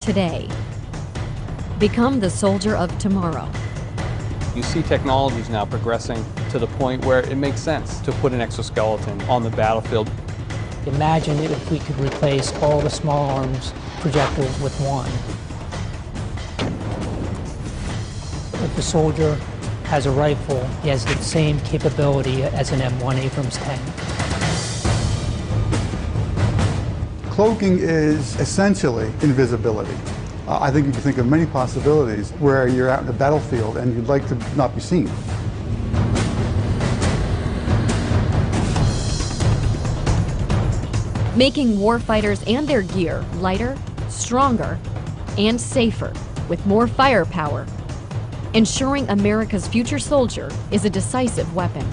today. Become the soldier of tomorrow. You see technologies now progressing to the point where it makes sense to put an exoskeleton on the battlefield. Imagine if we could replace all the small arms projectiles with one. If the soldier has a rifle, he has the same capability as an M1 Abrams tank. Cloaking is essentially invisibility. I think you can think of many possibilities where you're out in the battlefield and you'd like to not be seen. Making warfighters and their gear lighter, stronger, and safer with more firepower. Ensuring America's future soldier is a decisive weapon.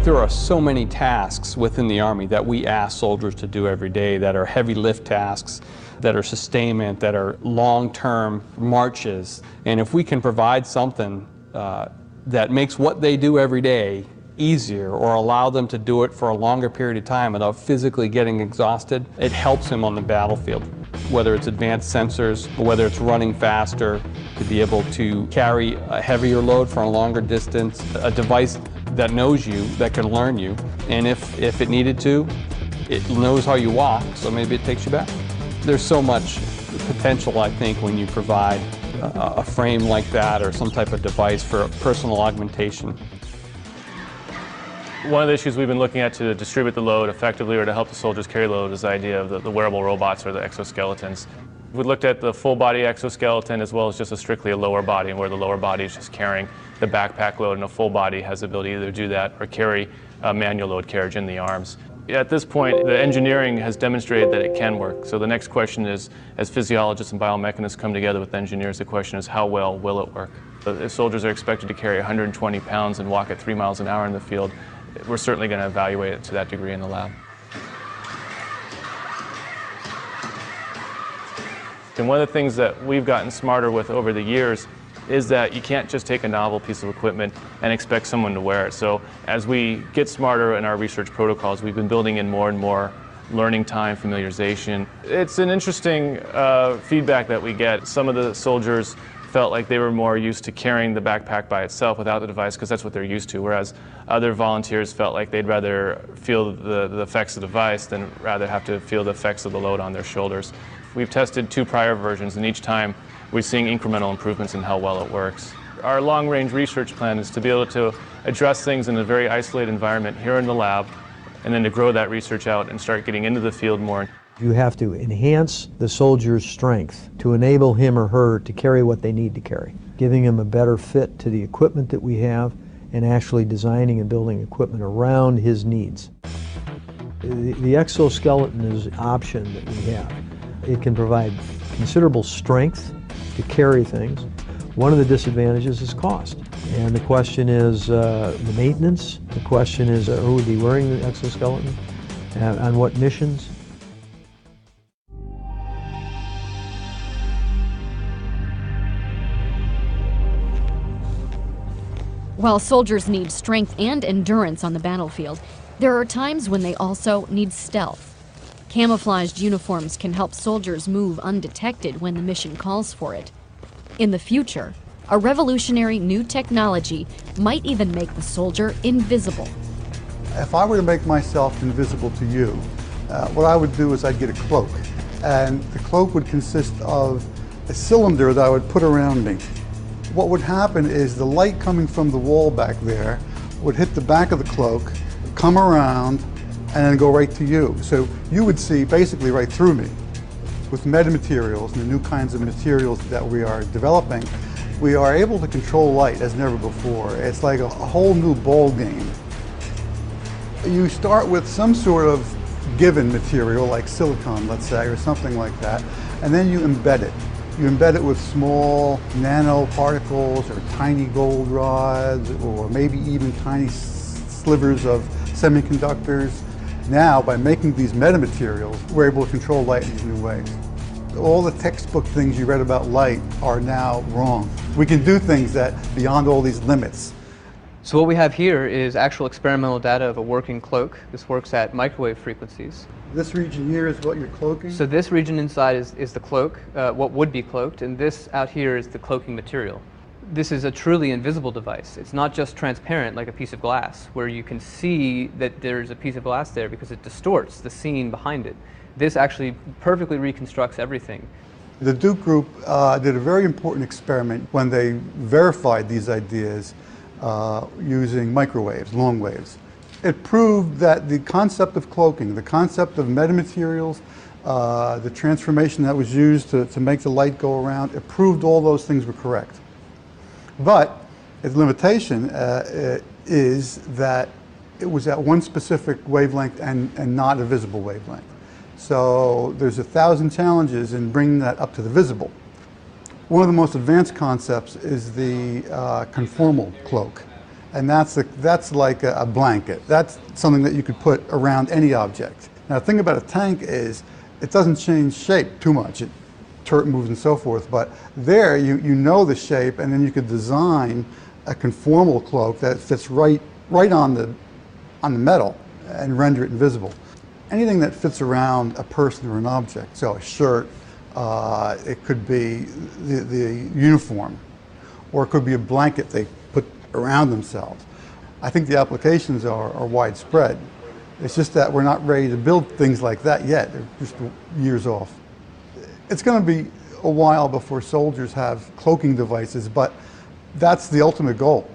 There are so many tasks within the Army that we ask soldiers to do every day that are heavy lift tasks, that are sustainment, that are long-term marches. And if we can provide something that makes what they do every day easier or allow them to do it for a longer period of time without physically getting exhausted, it helps them on the battlefield. Whether it's advanced sensors, or whether it's running faster, to be able to carry a heavier load for a longer distance, a device that knows you, that can learn you, and if it needed to, it knows how you walk, so maybe it takes you back. There's so much potential, I think, when you provide a frame like that or some type of device for personal augmentation. One of the issues we've been looking at to distribute the load effectively or to help the soldiers carry load is the idea of the wearable robots or the exoskeletons. We looked at the full body exoskeleton as well as just strictly a lower body, where the lower body is just carrying the backpack load, and a full body has the ability to either do that or carry a manual load carriage in the arms. At this point, the engineering has demonstrated that it can work. So the next question is, as physiologists and biomechanists come together with engineers, the question is, how well will it work? If soldiers are expected to carry 120 pounds and walk at 3 miles an hour in the field, we're certainly going to evaluate it to that degree in the lab. And one of the things that we've gotten smarter with over the years is that you can't just take a novel piece of equipment and expect someone to wear it. So as we get smarter in our research protocols, we've been building in more and more learning time, familiarization. It's an interesting feedback that we get. Some of the soldiers felt like they were more used to carrying the backpack by itself without the device because that's what they're used to, whereas other volunteers felt like they'd rather feel the effects of the device than rather have to feel the effects of the load on their shoulders. We've tested 2 prior versions, and each time we're seeing incremental improvements in how well it works. Our long-range research plan is to be able to address things in a very isolated environment here in the lab, and then to grow that research out and start getting into the field more. You have to enhance the soldier's strength to enable him or her to carry what they need to carry, giving him a better fit to the equipment that we have and actually designing and building equipment around his needs. The exoskeleton is an option that we have. It can provide considerable strength to carry things. One of the disadvantages is cost. And the question is the maintenance. The question is who would be wearing the exoskeleton, on what missions. While soldiers need strength and endurance on the battlefield, there are times when they also need stealth. Camouflaged uniforms can help soldiers move undetected when the mission calls for it. In the future, a revolutionary new technology might even make the soldier invisible. If I were to make myself invisible to you, what I would do is I'd get a cloak. And the cloak would consist of a cylinder that I would put around me. What would happen is the light coming from the wall back there would hit the back of the cloak, come around, and then go right to you. So you would see basically right through me. With metamaterials and the new kinds of materials that we are developing, we are able to control light as never before. It's like a whole new ball game. You start with some sort of given material like silicon, let's say, or something like that, and then you embed it. You embed it with small nanoparticles or tiny gold rods or maybe even tiny slivers of semiconductors. Now, by making these metamaterials, we're able to control light in these new ways. All the textbook things you read about light are now wrong. We can do things that beyond all these limits. So what we have here is actual experimental data of a working cloak. This works at microwave frequencies. This region here is what you're cloaking? So this region inside is the cloak, what would be cloaked, and this out here is the cloaking material. This is a truly invisible device. It's not just transparent like a piece of glass, where you can see that there's a piece of glass there because it distorts the scene behind it. This actually perfectly reconstructs everything. The Duke Group did a very important experiment when they verified these ideas using microwaves, long waves. It proved that the concept of cloaking, the concept of metamaterials, the transformation that was used to make the light go around, it proved all those things were correct. But its limitation is that it was at one specific wavelength and not a visible wavelength. So there's 1,000 challenges in bringing that up to the visible. One of the most advanced concepts is the conformal cloak. And that's like a blanket. That's something that you could put around any object. Now the thing about a tank is it doesn't change shape too much. Turret moves and so forth, but there you know the shape, and then you could design a conformal cloak that fits right on the metal and render it invisible. Anything that fits around a person or an object, so a shirt, it could be the uniform, or it could be a blanket they put around themselves. I think the applications are widespread. It's just that we're not ready to build things like that yet. They're just years off. It's going to be a while before soldiers have cloaking devices, but that's the ultimate goal.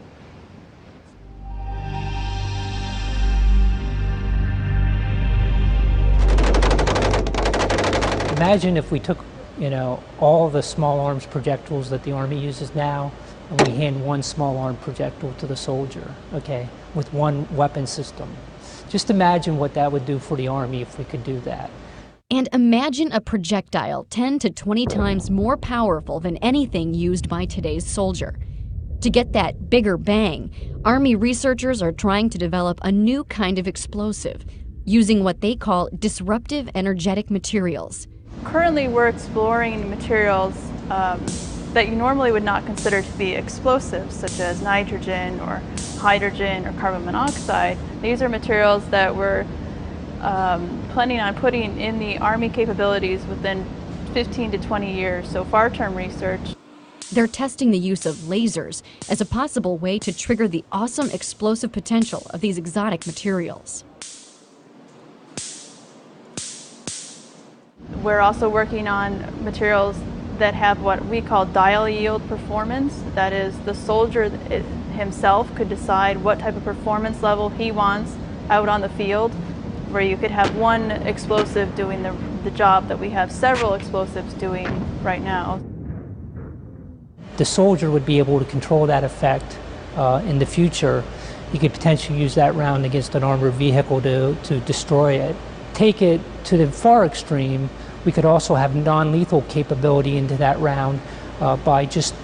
Imagine if we took, all the small arms projectiles that the Army uses now, and we hand one small arm projectile to the soldier, okay, with one weapon system. Just imagine what that would do for the Army if we could do that. And imagine a projectile 10 to 20 times more powerful than anything used by today's soldier. To get that bigger bang, Army researchers are trying to develop a new kind of explosive, using what they call disruptive energetic materials. Currently, we're exploring materials that you normally would not consider to be explosives, such as nitrogen or hydrogen or carbon monoxide. These are materials that we're planning on putting in the Army capabilities within 15 to 20 years, so far-term research. They're testing the use of lasers as a possible way to trigger the awesome explosive potential of these exotic materials. We're also working on materials that have what we call dial yield performance. That is, the soldier himself could decide what type of performance level he wants out on the field, where you could have one explosive doing the job that we have several explosives doing right now. The soldier would be able to control that effect in the future. He could potentially use that round against an armored vehicle to destroy it. Take it to the far extreme, we could also have non-lethal capability into that round by just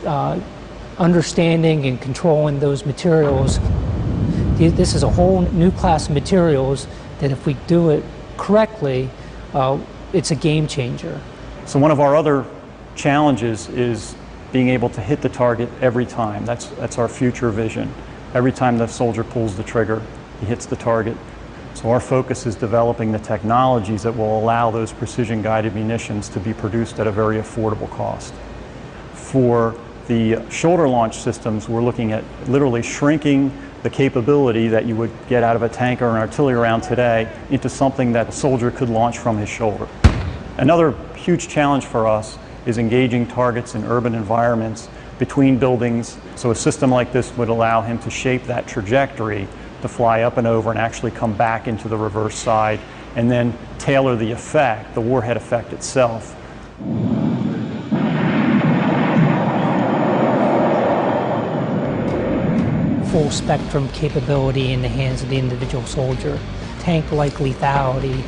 understanding and controlling those materials. This is a whole new class of materials that if we do it correctly, it's a game changer. So one of our other challenges is being able to hit the target every time. That's our future vision. Every time the soldier pulls the trigger, he hits the target. So our focus is developing the technologies that will allow those precision-guided munitions to be produced at a very affordable cost. For the shoulder launch systems, we're looking at literally shrinking the capability that you would get out of a tank or an artillery round today into something that a soldier could launch from his shoulder. Another huge challenge for us is engaging targets in urban environments between buildings. So a system like this would allow him to shape that trajectory to fly up and over and actually come back into the reverse side and then tailor the effect, the warhead effect itself. Full spectrum capability in the hands of the individual soldier. Tank-like lethality.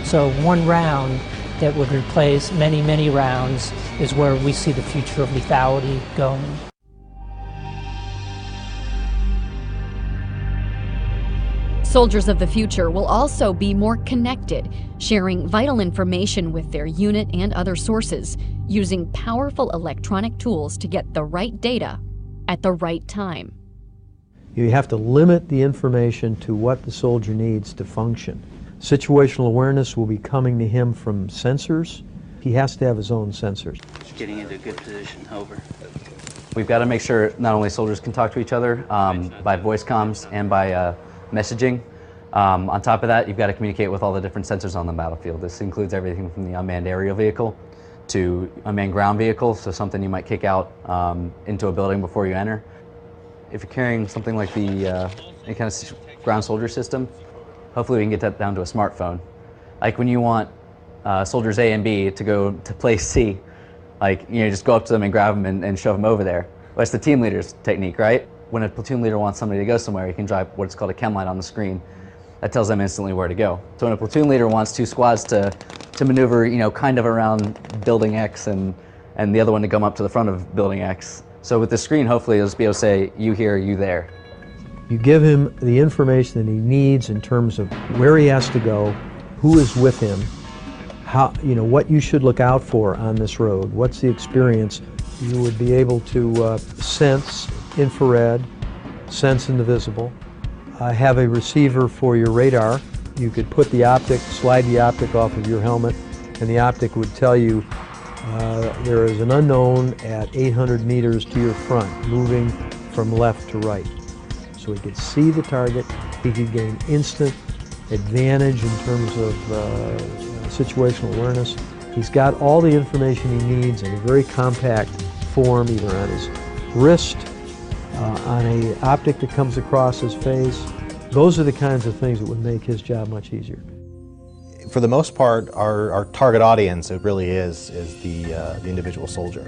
So one round that would replace many, many rounds is where we see the future of lethality going. Soldiers of the future will also be more connected, sharing vital information with their unit and other sources, using powerful electronic tools to get the right data at the right time. You have to limit the information to what the soldier needs to function. Situational awareness will be coming to him from sensors. He has to have his own sensors. Just getting into a good position, over. We've got to make sure not only soldiers can talk to each other by voice comms and by messaging. On top of that, you've got to communicate with all the different sensors on the battlefield. This includes everything from the unmanned aerial vehicle to unmanned ground vehicle, so something you might kick out into a building before you enter. If you're carrying something like the any kind of ground soldier system, hopefully we can get that down to a smartphone. Like when you want soldiers A and B to go to place C, like, you know, just go up to them and grab them and shove them over there. Well, that's the team leader's technique, right? When a platoon leader wants somebody to go somewhere, you can drive what's called a chem light on the screen. That tells them instantly where to go. So when a platoon leader wants two squads to maneuver, you know, kind of around building X and the other one to come up to the front of building X. So with the screen, hopefully you'll just be able to say, you here, you there. You give him the information that he needs in terms of where he has to go, who is with him, how, you know, what you should look out for on this road, what's the experience. You would be able to sense infrared, sense in the visible, have a receiver for your radar. You could put the optic, slide the optic off of your helmet, and the optic would tell you there is an unknown at 800 meters to your front, moving from left to right. So he could see the target, he could gain instant advantage in terms of situational awareness. He's got all the information he needs in a very compact form, either on his wrist, on an optic that comes across his face. Those are the kinds of things that would make his job much easier. For the most part, our target audience, it really is the individual soldier.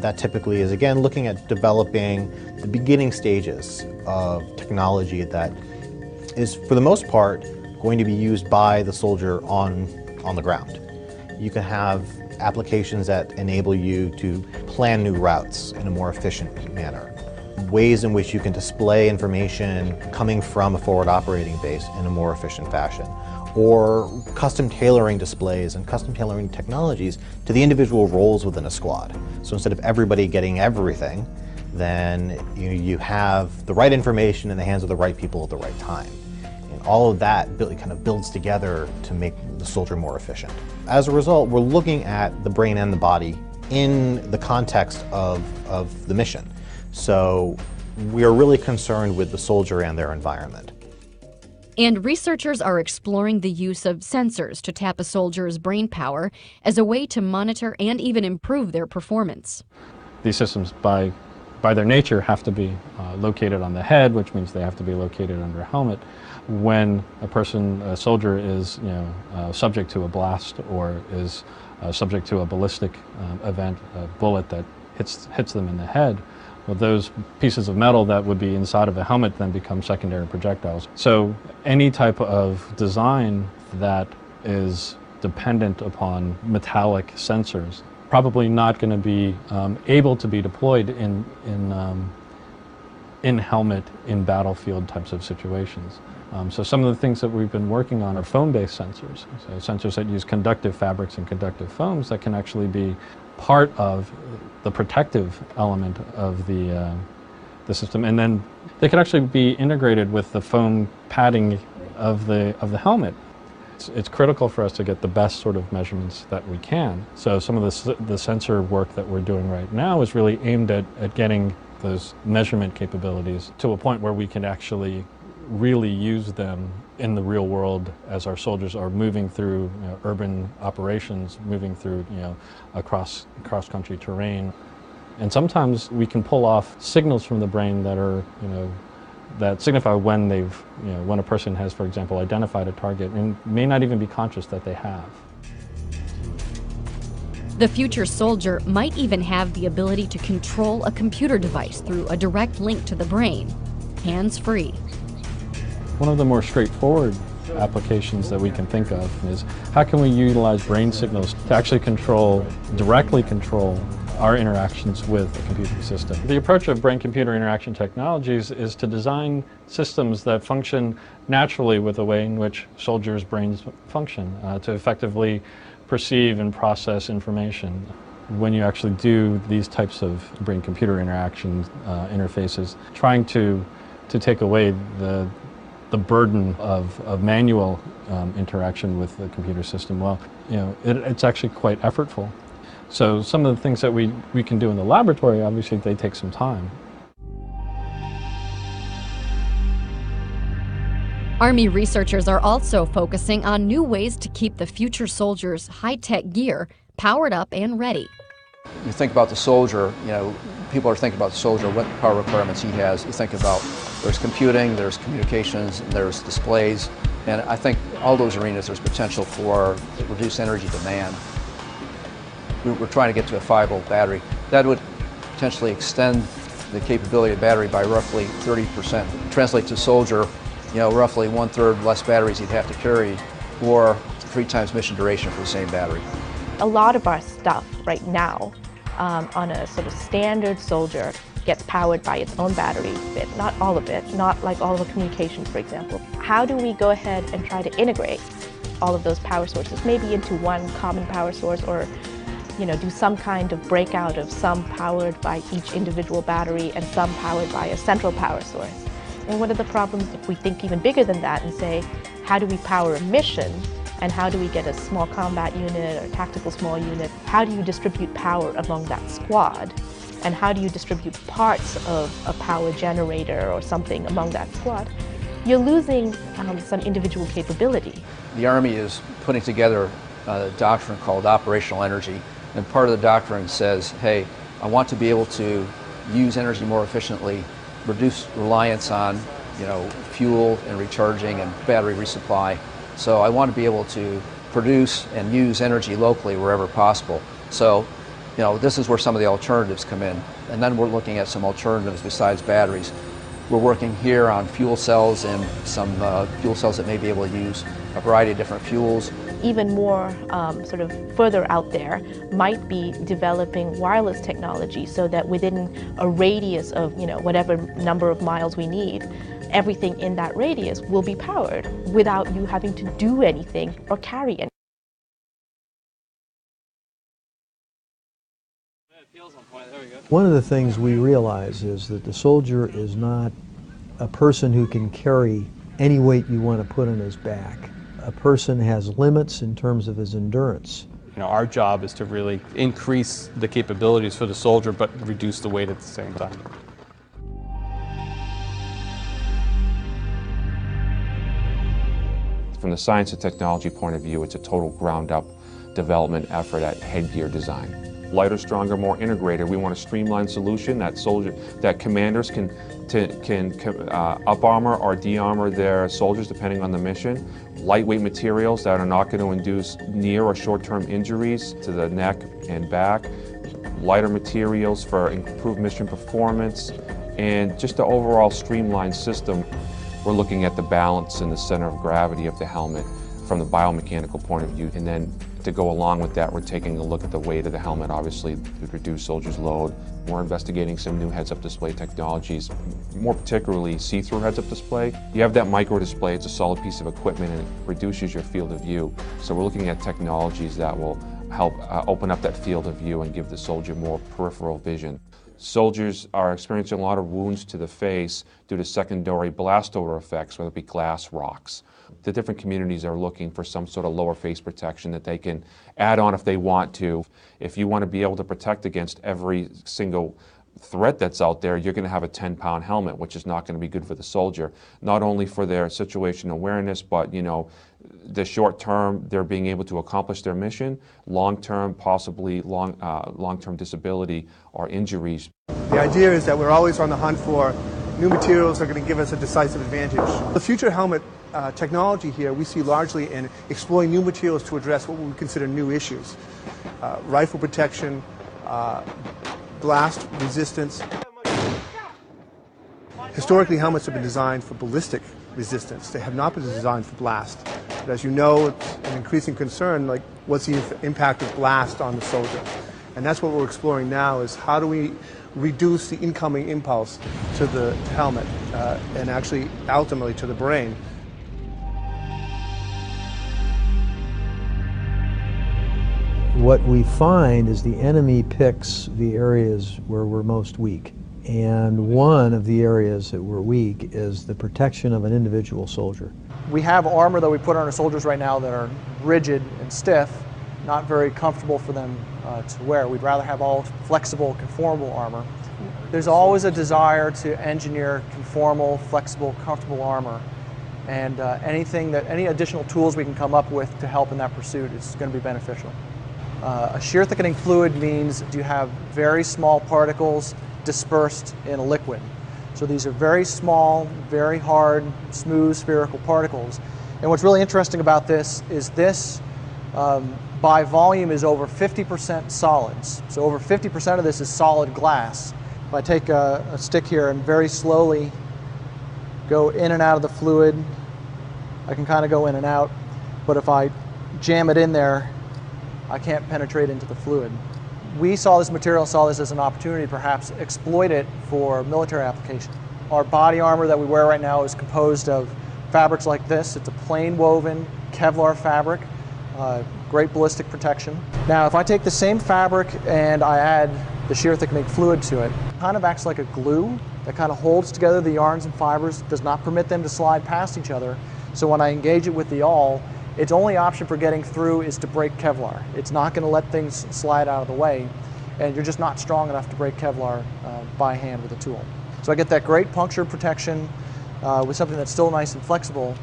That typically is, again, looking at developing the beginning stages of technology that is, for the most part, going to be used by the soldier on the ground. You can have applications that enable you to plan new routes in a more efficient manner. Ways in which you can display information coming from a forward operating base in a more efficient fashion. Or custom tailoring displays and custom tailoring technologies to the individual roles within a squad. So instead of everybody getting everything, then you have the right information in the hands of the right people at the right time. And all of that kind of builds together to make the soldier more efficient. As a result, we're looking at the brain and the body in the context of the mission. So we are really concerned with the soldier and their environment. And researchers are exploring the use of sensors to tap a soldier's brain power as a way to monitor and even improve their performance. These systems, by their nature, have to be located on the head, which means they have to be located under a helmet. When a soldier is subject to a blast or is subject to a ballistic event, a bullet that hits them in the head, well, those pieces of metal that would be inside of a helmet then become secondary projectiles. So any type of design that is dependent upon metallic sensors probably not going to be able to be deployed in helmet, in battlefield types of situations. So some of the things that we've been working on are foam-based sensors. So sensors that use conductive fabrics and conductive foams that can actually be part of the protective element of the system, and then they can actually be integrated with the foam padding of the helmet. It's critical for us to get the best sort of measurements that we can. So some of the sensor work that we're doing right now is really aimed at getting those measurement capabilities to a point where we can actually really use them in the real world as our soldiers are moving through urban operations, moving through cross-country terrain. And sometimes we can pull off signals from the brain that are that signify when when a person has, for example, identified a target and may not even be conscious that they have. The future soldier might even have the ability to control a computer device through a direct link to the brain, hands-free. One of the more straightforward applications that we can think of is how can we utilize brain signals to actually directly control our interactions with the computing system. The approach of brain-computer interaction technologies is to design systems that function naturally with the way in which soldiers' brains function, to effectively perceive and process information. when you actually do these types of brain-computer interaction interfaces, trying to take away the burden of manual interaction with the computer system, well, you know, it's actually quite effortful. So some of the things that we can do in the laboratory, obviously they take some time. Army researchers are also focusing on new ways to keep the future soldiers' high-tech gear powered up and ready. You think about the soldier, you know, people are thinking about the soldier, what power requirements he has. You think about there's computing, there's communications, there's displays, and I think all those arenas there's potential for reduced energy demand. We're trying to get to a 5-volt battery. That would potentially extend the capability of the battery by roughly 30%. Translate to soldier, you know, roughly 1/3 less batteries you'd have to carry, or 3 times mission duration for the same battery. A lot of our stuff right now on a sort of standard soldier gets powered by its own battery bit, not all of it, not like all of the communications, for example. How do we go ahead and try to integrate all of those power sources, maybe into one common power source, or you know, do some kind of breakout of some powered by each individual battery and some powered by a central power source? And what are the problems if we think even bigger than that and say, how do we power a mission? And how do we get a small combat unit or tactical small unit? How do you distribute power among that squad? And how do you distribute parts of a power generator or something among that squad? You're losing some individual capability. The Army is putting together a doctrine called operational energy. And part of the doctrine says, hey, I want to be able to use energy more efficiently, reduce reliance on, you know, fuel and recharging and battery resupply. So I want to be able to produce and use energy locally wherever possible. So, you know, this is where some of the alternatives come in. And then we're looking at some alternatives besides batteries. We're working here on fuel cells and some fuel cells that may be able to use a variety of different fuels. Even more sort of further out there might be developing wireless technology so that within a radius of, you know, whatever number of miles we need, everything in that radius will be powered without you having to do anything or carry anything. One of the things we realize is that the soldier is not a person who can carry any weight you want to put on his back. A person has limits in terms of his endurance. You know, our job is to really increase the capabilities for the soldier, but reduce the weight at the same time. From the science and technology point of view, it's a total ground-up development effort at headgear design. Lighter, stronger, more integrated. We want a streamlined solution that commanders can up armor or de-armor their soldiers depending on the mission. Lightweight materials that are not going to induce near or short-term injuries to the neck and back. Lighter materials for improved mission performance, and just the overall streamlined system. We're looking at the balance and the center of gravity of the helmet from the biomechanical point of view, and then to go along with that, we're taking a look at the weight of the helmet, obviously, to reduce soldiers' load. We're investigating some new heads-up display technologies, more particularly see-through heads-up display. You have that micro display, it's a solid piece of equipment, and it reduces your field of view. So we're looking at technologies that will help open up that field of view and give the soldier more peripheral vision. Soldiers are experiencing a lot of wounds to the face due to secondary blast over effects, whether it be glass, rocks. The different communities are looking for some sort of lower face protection that they can add on if they want to. If you want to be able to protect against every single threat that's out there, you're going to have a 10-pound helmet, which is not going to be good for the soldier. Not only for their situational awareness, but, you know, the short term, they're being able to accomplish their mission. Long term, possibly long-term disability or injuries. The idea is that we're always on the hunt for new materials that are going to give us a decisive advantage. The future helmet technology here we see largely in exploring new materials to address what we would consider new issues. Rifle protection, blast resistance. Historically, helmets have been designed for ballistic resistance. They have not been designed for blast. But as you know, it's an increasing concern, like what's the impact of blast on the soldier? And that's what we're exploring now, is how do we reduce the incoming impulse to the helmet and actually ultimately to the brain. What we find is the enemy picks the areas where we're most weak. And one of the areas that we're weak is the protection of an individual soldier. We have armor that we put on our soldiers right now that are rigid and stiff, not very comfortable for them to wear. We'd rather have all flexible, conformable armor. There's always a desire to engineer conformal, flexible, comfortable armor. And any additional tools we can come up with to help in that pursuit is going to be beneficial. A shear thickening fluid means you have very small particles dispersed in a liquid. So these are very small, very hard, smooth, spherical particles. And what's really interesting about this is this, by volume, is over 50% solids. So over 50% of this is solid glass. If I take a stick here and very slowly go in and out of the fluid, I can kind of go in and out. But if I jam it in there, I can't penetrate into the fluid. We saw this material, saw this as an opportunity to perhaps exploit it for military application. Our body armor that we wear right now is composed of fabrics like this. It's a plain woven Kevlar fabric, great ballistic protection. Now if I take the same fabric and I add the shear thickening fluid to it, it kind of acts like a glue that kind of holds together the yarns and fibers, does not permit them to slide past each other. So when I engage it with the awl, its only option for getting through is to break Kevlar. It's not going to let things slide out of the way, and you're just not strong enough to break Kevlar by hand with a tool. So I get that great puncture protection with something that's still nice and flexible.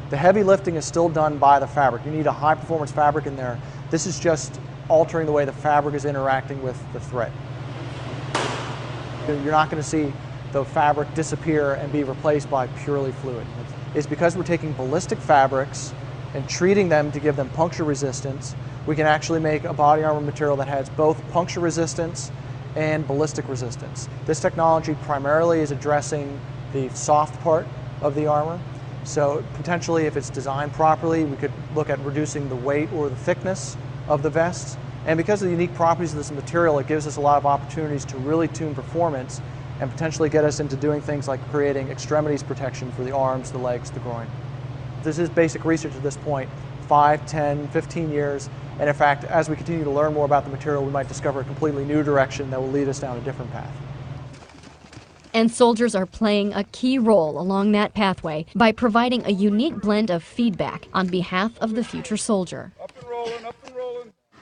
The heavy lifting is still done by the fabric. You need a high performance fabric in there. This is just altering the way the fabric is interacting with the thread. You're not going to see the fabric disappear and be replaced by purely fluid. It's because we're taking ballistic fabrics and treating them to give them puncture resistance. We can actually make a body armor material that has both puncture resistance and ballistic resistance. This technology primarily is addressing the soft part of the armor. So potentially, if it's designed properly, we could look at reducing the weight or the thickness of the vest. And because of the unique properties of this material, it gives us a lot of opportunities to really tune performance and potentially get us into doing things like creating extremities protection for the arms, the legs, the groin. This is basic research at this point, 5, 10, 15 years. And in fact, as we continue to learn more about the material, we might discover a completely new direction that will lead us down a different path. And soldiers are playing a key role along that pathway by providing a unique blend of feedback on behalf of the future soldier.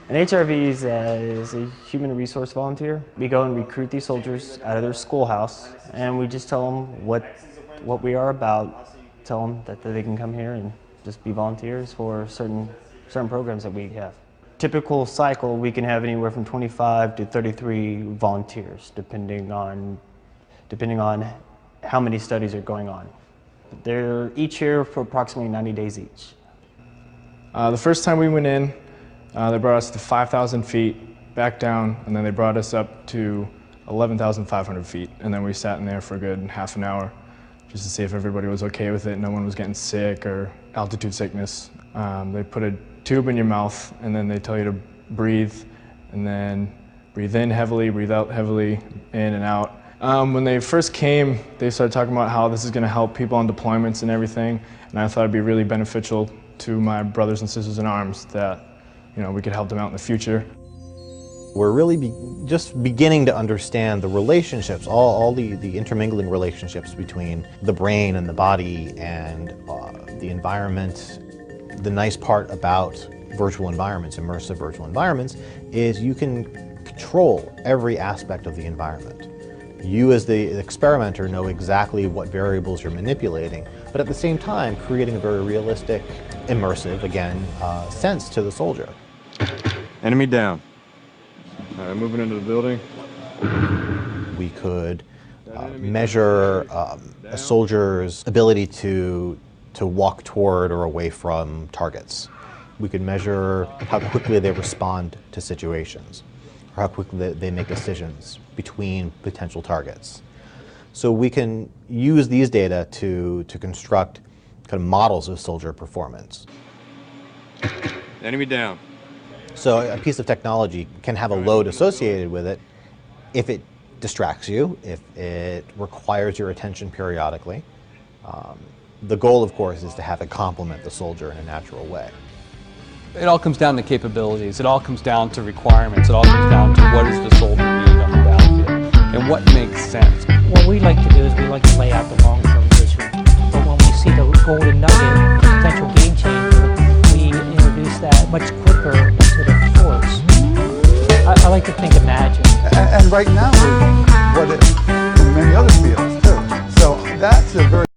An HRV is a human resource volunteer. We go and recruit these soldiers out of their schoolhouse, and we just tell them what we are about, tell them that they can come here and just be volunteers for certain programs that we have. Typical cycle, we can have anywhere from 25 to 33 volunteers, depending on how many studies are going on. They're each here for approximately 90 days each. The first time we went in, they brought us to 5,000 feet, back down, and then they brought us up to 11,500 feet. And then we sat in there for a good half an hour just to see if everybody was okay with it, no one was getting sick or altitude sickness. They put a tube in your mouth, and then they tell you to breathe, and then breathe in heavily, breathe out heavily, in and out. When they first came, they started talking about how this is going to help people on deployments and everything, and I thought it'd be really beneficial to my brothers and sisters in arms that we could help them out in the future. We're really just beginning to understand the relationships, all the intermingling relationships between the brain and the body and the environment. The nice part about virtual environments, immersive virtual environments, is you can control every aspect of the environment. You as the experimenter know exactly what variables you're manipulating, but at the same time creating a very realistic, immersive, again, sense to the soldier. Enemy down. Moving into the building. We could measure a soldier's ability to walk toward or away from targets. We could measure how quickly they respond to situations, or how quickly they make decisions between potential targets. So we can use these data to construct kind of models of soldier performance. Enemy down. So a piece of technology can have a load associated with it if it distracts you, if it requires your attention periodically. The goal, of course, is to have it complement the soldier in a natural way. It all comes down to capabilities. It all comes down to requirements. It all comes down to what does the soldier need on the battlefield and what makes sense. What we like to do is we like to lay out the long-term vision. But when we see the golden nugget, the potential game changer, we introduce that much quicker into the force. I like to think imagine. And right now,